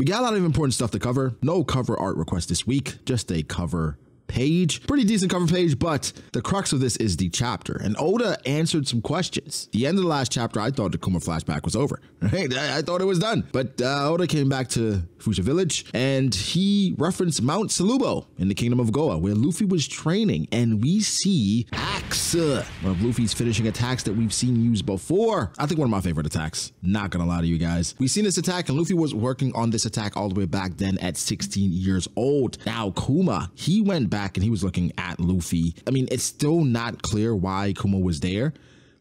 We got a lot of important stuff to cover. No cover art request this week, just a cover page. Pretty decent cover page, but the crux of this is the chapter. And Oda answered some questions. The end of the last chapter, I thought the Kuma flashback was over. Right? I thought it was done. But Oda came back to Fuja Village and he referenced Mount Salubo in the Kingdom of Goa, where Luffy was training. And we see Axe, one of Luffy's finishing attacks that we've seen used before. I think one of my favorite attacks. Not gonna lie to you guys. We've seen this attack and Luffy was working on this attack all the way back then at 16 years old. Now Kuma, he went back and he was looking at Luffy. I mean, it's still not clear why Kuma was there,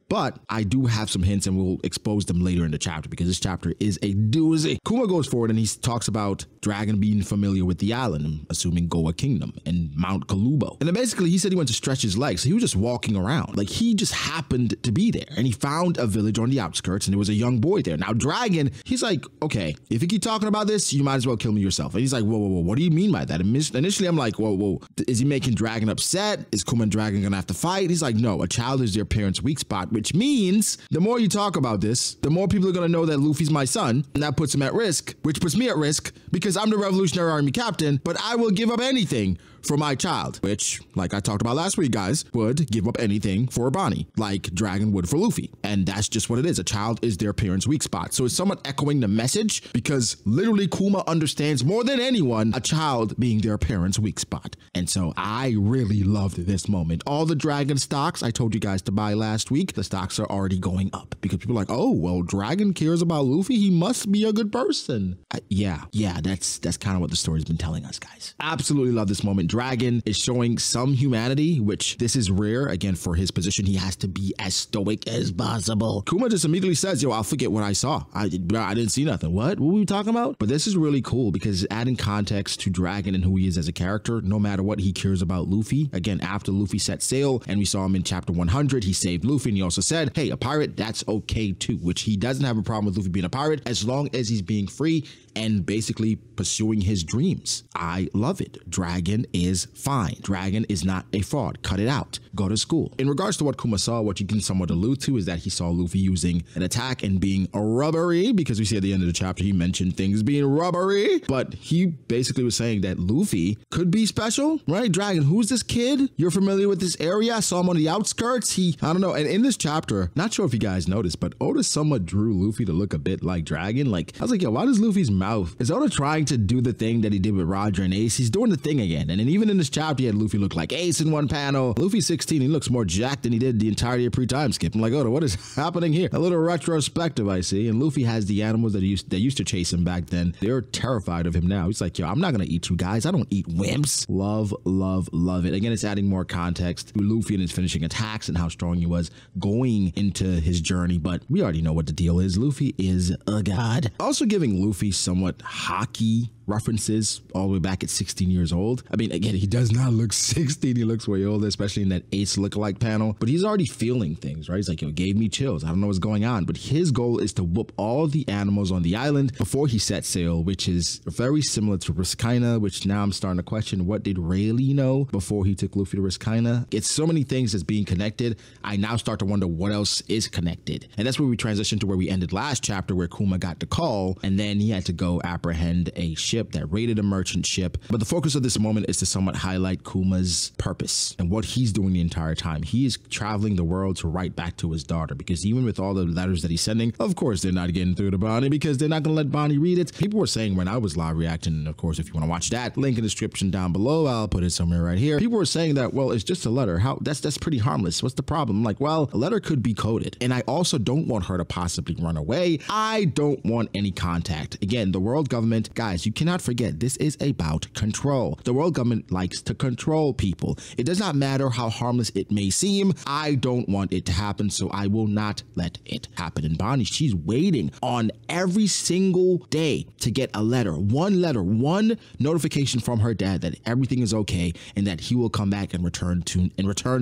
but I do have some hints and we'll expose them later in the chapter because this chapter is a doozy. Kuma goes forward and he talks about Dragon being familiar with the island, I'm assuming Goa Kingdom and Mount Kalubo. And then basically he said he went to stretch his legs. So he was just walking around. Like he just happened to be there and he found a village on the outskirts and there was a young boy there. Now Dragon, he's like, okay, if you keep talking about this, you might as well kill me yourself. And he's like, whoa, what do you mean by that? Initially I'm like, whoa, is he making Dragon upset? Is Kuma and Dragon gonna have to fight? He's like, no, a child is their parents' weak spot, which means the more you talk about this, the more people are going to know that Luffy's my son, and that puts him at risk, which puts me at risk because I'm the Revolutionary Army captain, but I will give up anything for my child, which, like I talked about last week, guys, would give up anything for Bonnie, like Dragon would for Luffy. And that's just what it is. A child is their parents' weak spot. So it's somewhat echoing the message because literally Kuma understands more than anyone a child being their parents' weak spot. And so I really loved this moment. All the Dragon stocks I told you guys to buy last week, the stocks are already going up because people are like, oh, well, Dragon cares about Luffy. He must be a good person. Yeah, that's kind of what the story's been telling us, guys. Absolutely love this moment. Dragon is showing some humanity, which this is rare. Again, for his position, he has to be as stoic as possible. Kuma just immediately says, yo, I'll forget what I saw. I didn't see nothing. What were we talking about? But this is really cool because it's adding context to Dragon and who he is as a character. No matter what, he cares about Luffy. Again, after Luffy set sail and we saw him in chapter 100, he saved Luffy and he also said, hey, a pirate, that's okay too, which he doesn't have a problem with Luffy being a pirate as long as he's being free and basically pursuing his dreams. I love it. Dragon is fine. Dragon is not a fraud. Cut it out. Go to school. In regards to what Kuma saw, what you can somewhat allude to is that he saw Luffy using an attack and being rubbery, because we see at the end of the chapter, he mentioned things being rubbery, but he basically was saying that Luffy could be special, right? Dragon, who's this kid? You're familiar with this area? I saw him on the outskirts. I don't know. And in this chapter, not sure if you guys noticed, but Oda somewhat drew Luffy to look a bit like Dragon. Like, I was like, yo, why does Luffy's mouth? Is Oda trying to do the thing that he did with Roger and Ace? He's doing the thing again. And then even in this chapter, he had Luffy look like Ace in one panel. Luffy's 16, he looks more jacked than he did the entirety of pre-time skip. I'm like, Oda, what is happening here? A little retrospective, I see. And Luffy has the animals that used to chase him back then. They're terrified of him now. He's like, yo, I'm not gonna eat you guys. I don't eat wimps. Love, love, love it. Again, it's adding more context to Luffy and his finishing attacks and how strong he was going into his journey. But we already know what the deal is. Luffy is a god. Also giving Luffy somewhat hockey references all the way back at 16 years old. I mean, again, he does not look 16. He looks way older, especially in that Ace lookalike panel. But he's already feeling things, right? He's like, yo, it gave me chills. I don't know what's going on. But his goal is to whoop all the animals on the island before he set sail, which is very similar to Riskaina, which now I'm starting to question, what did Rayleigh know before he took Luffy to Riskaina? It's so many things that's being connected. I now start to wonder what else is connected. And that's where we transition to where we ended last chapter, where Kuma got the call and then he had to go apprehend a ship that raided a merchant ship. But the focus of this moment is to somewhat highlight Kuma's purpose and what he's doing the entire time. He is traveling the world to write back to his daughter, because even with all the letters that he's sending, of course, they're not getting through to Bonnie because they're not going to let Bonnie read it. People were saying when I was live reacting, and of course, if you want to watch that, link in the description down below, I'll put it somewhere right here. People were saying that, well, it's just a letter. How that's pretty harmless. What's the problem? I'm like, well, a letter could be coded. And I also don't want her to possibly run away. I don't want any contact. Again, the world government, guys, you cannot forget, this is about control. The world government likes to control people. It does not matter how harmless it may seem. I don't want it to happen, so I will not let it happen. And Bonnie, she's waiting on every single day to get a letter, one notification from her dad that everything is okay and that he will come back and return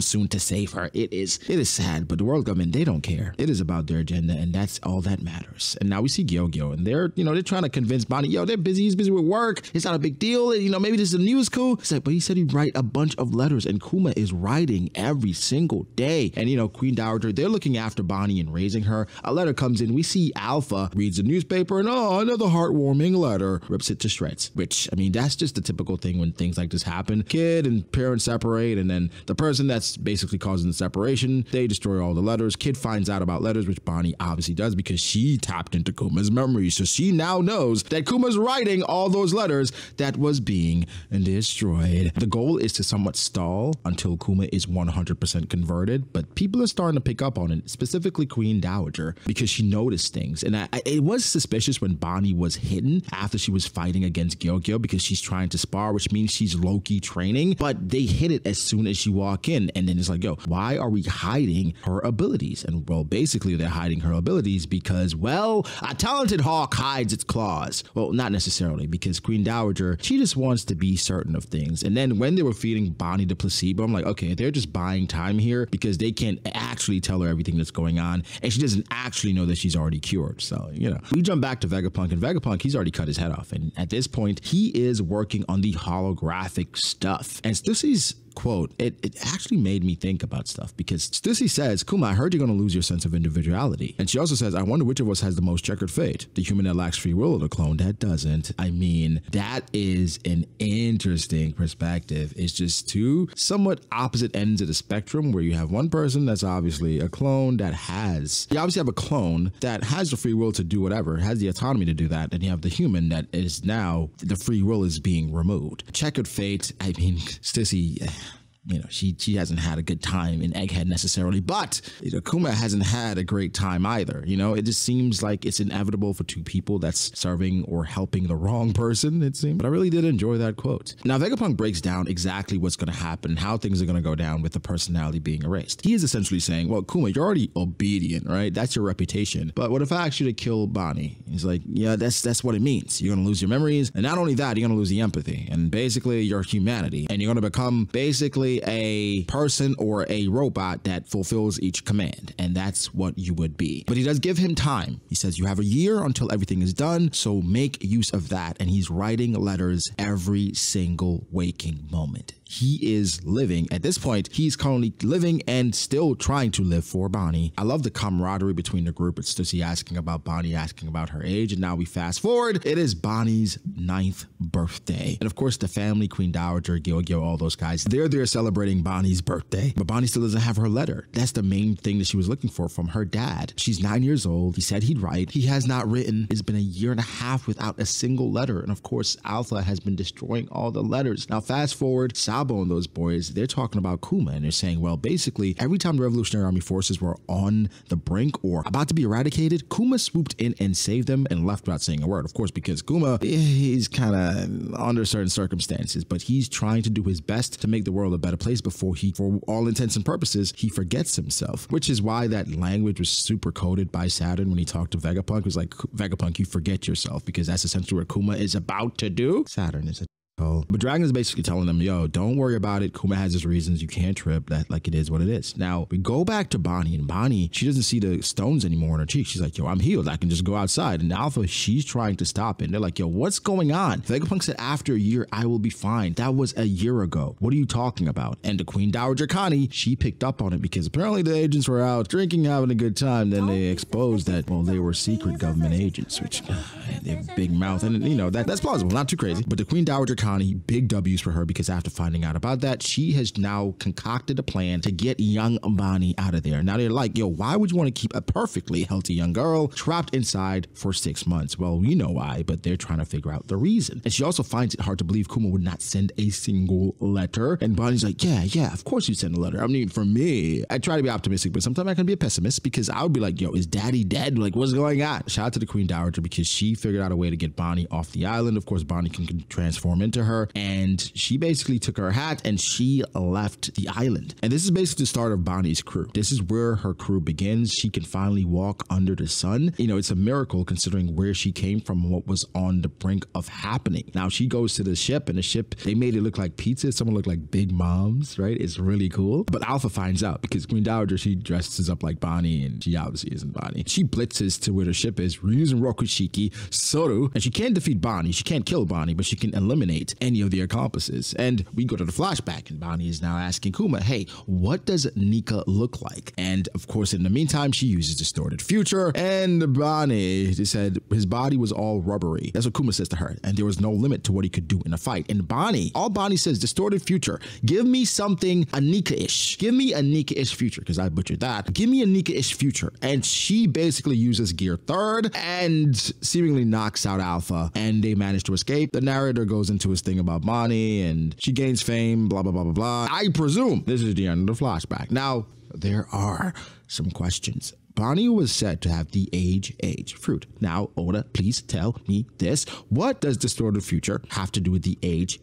soon to save her. It is sad, but the world government, they don't care. It is about their agenda, and that's all that matters. And now we see Gyo-Gyo, and they're trying to convince Bonnie, yo, they're busy. He's busy busy with work. It's not a big deal. You know, maybe this is a news coup. He's like, but he said he'd write a bunch of letters, and Kuma is writing every single day. And, you know, Queen Dowager, they're looking after Bonnie and raising her. A letter comes in. We see Alpha reads the newspaper and, oh, another heartwarming letter, rips it to shreds, which, I mean, that's just the typical thing when things like this happen. Kid and parents separate, and then the person that's basically causing the separation, they destroy all the letters. Kid finds out about letters, which Bonnie obviously does because she tapped into Kuma's memory. So she now knows that Kuma's writing all those letters that was being destroyed. The goal is to somewhat stall until Kuma is 100% converted, but people are starting to pick up on it, specifically Queen Dowager, because she noticed things. And it was suspicious when Bonnie was hidden after she was fighting against Gyogyo because she's trying to spar, which means she's low-key training, but they hit it as soon as she walked in. And then it's like, yo, why are we hiding her abilities? And well, basically they're hiding her abilities because, well, a talented hawk hides its claws. Well, not necessarily, because Queen Dowager, she just wants to be certain of things. And then when they were feeding Bonnie the placebo, I'm like, okay, they're just buying time here because they can't actually tell her everything that's going on, and she doesn't actually know that she's already cured. So, you know, we jump back to Vegapunk, and Vegapunk, he's already cut his head off, and at this point, he is working on the holographic stuff. And Stussy's quote, it actually made me think about stuff because Stussy says, Kuma, I heard you're going to lose your sense of individuality. And she also says, I wonder which of us has the most checkered fate, the human that lacks free will or the clone that doesn't. I mean, that is an interesting perspective. It's just two somewhat opposite ends of the spectrum where you have one person that's obviously a clone that has, you obviously have a clone that has the free will to do whatever, has the autonomy to do that. And you have the human that is now, the free will is being removed. Checkered fate, I mean, Stussy, you know, she hasn't had a good time in Egghead necessarily, but you know, Kuma hasn't had a great time either. You know, it just seems like it's inevitable for two people that's serving or helping the wrong person, it seems. But I really did enjoy that quote. Now, Vegapunk breaks down exactly what's going to happen, how things are going to go down with the personality being erased. He is essentially saying, well, Kuma, you're already obedient, right? That's your reputation. But what if I ask you to kill Bonnie? He's like, yeah, that's what it means. You're going to lose your memories. And not only that, you're going to lose the empathy and basically your humanity. And you're going to become basically a person or a robot that fulfills each command, and that's what you would be. But he does give him time. He says you have a year until everything is done, so make use of that. And he's writing letters every single waking moment. He is living, at this point, he's currently living and still trying to live for Bonnie. I love the camaraderie between the group. It's Stussy asking about Bonnie, asking about her age, and now we fast forward. It is Bonnie's 9th birthday. And of course, the family, Queen Dowager, Gyogyo, all those guys, they're there celebrating Bonnie's birthday. But Bonnie still doesn't have her letter. That's the main thing that she was looking for from her dad. She's 9 years old. He said he'd write. He has not written. It's been a year and a half without a single letter. And of course, Alpha has been destroying all the letters. Now, fast forward, Sabo and those boys, they're talking about Kuma, and they're saying, well, basically, every time the Revolutionary Army forces were on the brink or about to be eradicated, Kuma swooped in and saved them and left without saying a word. Of course, because Kuma, he's kind of under certain circumstances, but he's trying to do his best to make the world a better place before he, for all intents and purposes, he forgets himself, which is why that language was super coded by Saturn when he talked to Vegapunk. It was like, Vegapunk, you forget yourself, because that's essentially what Kuma is about to do. Saturn is a but Dragon is basically telling them, yo, don't worry about it. Kuma has his reasons. You can't trip. That, like, it is what it is. Now, we go back to Bonnie, and Bonnie, she doesn't see the stones anymore in her cheek. She's like, yo, I'm healed. I can just go outside. And Alpha, she's trying to stop it. And they're like, yo, what's going on? Vegapunk said, after a year, I will be fine. That was a year ago. What are you talking about? And the Queen Dowager Connie, she picked up on it because apparently the agents were out drinking, having a good time. Then they exposed that, well, they were secret government agents, which they have a big mouth. And, you know, that's plausible. Not too crazy. But the Queen Dowager Connie, big W's for her, because after finding out about that, she has now concocted a plan to get young Bonnie out of there. Now they're like, yo, why would you want to keep a perfectly healthy young girl trapped inside for 6 months? Well, you know why, but they're trying to figure out the reason. And she also finds it hard to believe Kuma would not send a single letter. And Bonnie's like, yeah, of course you send a letter. I mean, for me, I try to be optimistic, but sometimes I can be a pessimist because I would be like, yo, is daddy dead? Like, what's going on? Shout out to the Queen Dowager because she figured out a way to get Bonnie off the island. Of course, Bonnie can transform into to her, and she basically took her hat and she left the island. And this is basically the start of Bonnie's crew. This is where her crew begins. She can finally walk under the sun. You know, it's a miracle considering where she came from and what was on the brink of happening. Now she goes to the ship, and the ship, they made it look like pizza. Someone looked like Big Moms, right? It's really cool. But Alpha finds out because Queen Dowager, she dresses up like Bonnie, and she obviously isn't Bonnie. She blitzes to where the ship is, using Rokushiki, Soru, and she can't defeat Bonnie. She can't kill Bonnie, but she can eliminate any of the accomplices. And we go to the flashback, and Bonnie is now asking Kuma, hey, what does Nika look like? And of course, in the meantime, she uses distorted future, and Bonnie said his body was all rubbery. That's what Kuma says to her, and there was no limit to what he could do in a fight. And Bonnie, all Bonnie says, distorted future, give me something Anika-ish. Give me a Nika-ish future, because I butchered that. Give me a Nika-ish future. And she basically uses Gear Third and seemingly knocks out Alpha, and they manage to escape. The narrator goes into his thing about Bonnie, and she gains fame, blah, blah, blah, blah, blah. I presume this is the end of the flashback. Now, there are some questions. Bonnie was said to have the age fruit. Now, Oda, please tell me this. What does distorted future have to do with the age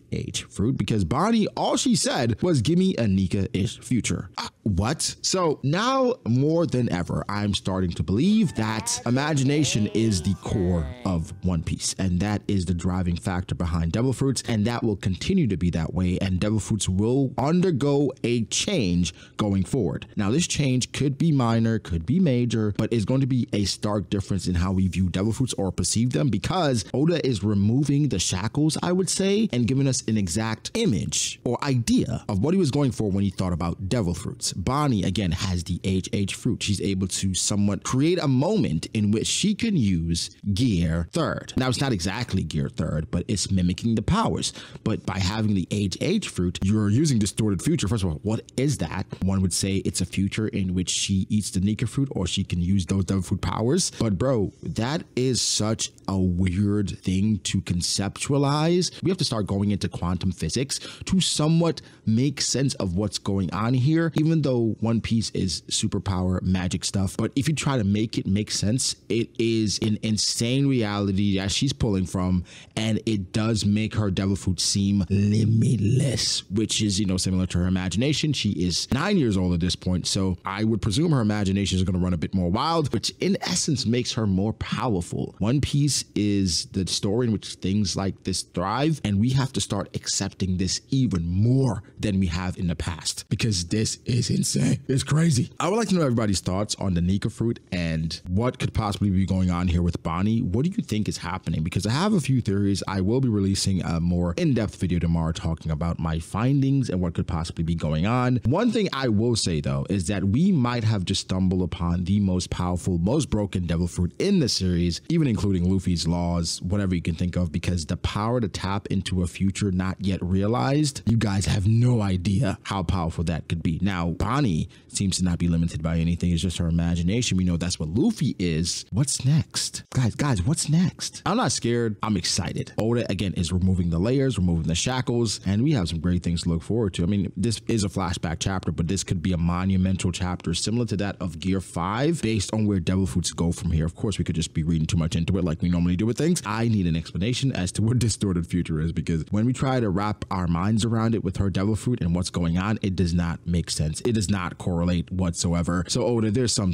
fruit? Because Bonnie, all she said was, give me a Nika-ish future. What? So now more than ever, I'm starting to believe that imagination is the core of One Piece, and that is the driving factor behind Devil Fruits, and that will continue to be that way, and Devil Fruits will undergo a change going forward. Now, this change could be minor, could be major, but it's going to be a stark difference in how we view Devil Fruits or perceive them, because Oda is removing the shackles, I would say, and giving us an exact image or idea of what he was going for when he thought about Devil Fruits. Bonnie, again, has the age fruit. She's able to somewhat create a moment in which she can use Gear Third. Now, it's not exactly Gear Third, but it's mimicking the powers. But by having the age fruit, you're using distorted future. First of all, what is that? One would say it's a future in which she eats the Nika fruit, or she can use those Devil Fruit powers. But bro, that is such a weird thing to conceptualize. We have to start going into quantum physics to somewhat make sense of what's going on here, even though One Piece is superpower magic stuff. But if you try to make it make sense, it is an insane reality that she's pulling from, and it does make her Devil Fruit seem limitless, which is, you know, similar to her imagination. She is 9 years old at this point, so I would presume her imagination is going to run a bit more wild, which in essence makes her more powerful. One Piece is the story in which things like this thrive, and we have to start accepting this even more than we have in the past, because this is insane. It's crazy. I would like to know everybody's thoughts on the Nika fruit and what could possibly be going on here with Bonnie. What do you think is happening? Because I have a few theories. I will be releasing a more in-depth video tomorrow talking about my findings and what could possibly be going on. One thing I will say though is that we might have just stumbled upon the most powerful, most broken Devil Fruit in the series, even including Luffy's laws, whatever you can think of, because the power to tap into a future not yet realized, you guys have no idea how powerful that could be. Now, Bonnie seems to not be limited by anything. It's just her imagination. We know that's what Luffy is. What's next? Guys, what's next? I'm not scared. I'm excited. Oda, again, is removing the layers, removing the shackles, and we have some great things to look forward to. I mean, this is a flashback chapter, but this could be a monumental chapter similar to that of Gear 5 based on where Devil Fruits go from here. Of course, we could just be reading too much into it like we normally do with things. I need an explanation as to what distorted future is, because when we try to wrap our minds around it with her Devil Fruit and what's going on, it does not make sense. It does not correlate whatsoever. So Oda, there's some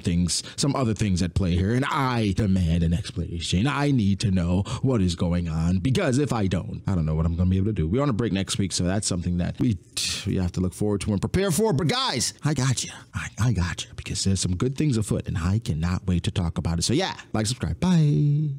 other things at play here, and I demand an explanation. I need to know what is going on, because if I don't know what I'm going to be able to do. We're on a break next week, so that's something that we have to look forward to and prepare for. But guys, I got you. I got you, because there's some good things afoot, and I cannot wait to talk about it. So yeah, like, subscribe. Bye.